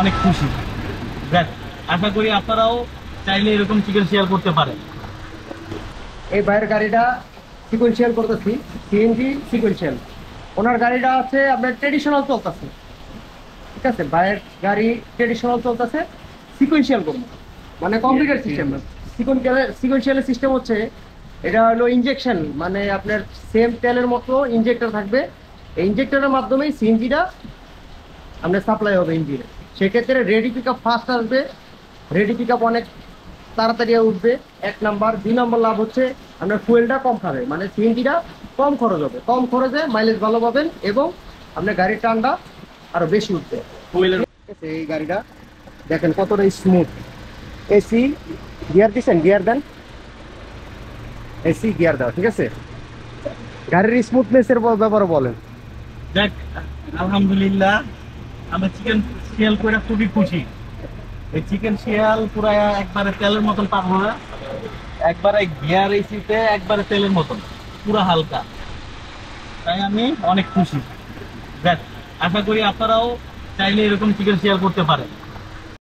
অনেক খুশি। দেখ, আশা করি আপনারাও চাইলে এরকম চিকেন শেয়ার করতে পারেন। এই ভাইয়ের গাড়িটা সিকোয়েন্সিয়াল করতেছি, সিএনজি সিকোয়েন্সিয়াল। ওনার গাড়িটা আছে আপনার ট্রেডিশনাল চলতেছে, ঠিক আছে? ভাইয়ের গাড়ি ট্রেডিশনাল চলতেছে, সিকোয়েন্সিয়াল করবো মানে কম্পিউটার সিস্টেম। সিকোয়েন্সিয়ালের সিস্টেম হচ্ছে এটা হলো ইনজেকশন, মানে আপনার সেম তেলের মতো ইনজেক্টর থাকবে। এই ইনজেক্টরের মাধ্যমেই সিএনজিটা আপনার সাপ্লাই হবে ইঞ্জিনে। সেক্ষেত্রে রেডি পিক আপ ফাস্ট আসবে, রেডি পিক আপ অনেক তাড়াতাড়ি উঠবে। 1 নাম্বার। 2 নম্বর লাভ হচ্ছে আপনার ফুয়েলটা কম খাবে, মানে সিএনজিটা কম খরচ হবে, কম খরচে মাইলেজ ভালো পাবেন এবং আপনার গাড়ির টানটা আরো বেশি উঠবে। এই গাড়িটা দেখেন কতটা স্মুথ। এসি গিয়ার দিচ্ছেন, গিয়ার দেন, এসি গিয়ার দাও, ঠিক আছে? গাড়ির স্মুথনেসের ব্যাপারে বলেন। দেখ, আলহামদুলিল্লাহ, আমরা চিকেন শিয়াল করে খুবই খুশি। এই চিকেন শিয়াল পুরা একবারে তেলের মতন পাবো না, একবারে গিয়ার এসিতে একবারে তেলের মতন, পুরা হালকা। তাই আমি অনেক খুশি। দেখ, আশা করি আপনারাও চাইলে এরকম চিকেন শেয়ার করতে পারেন।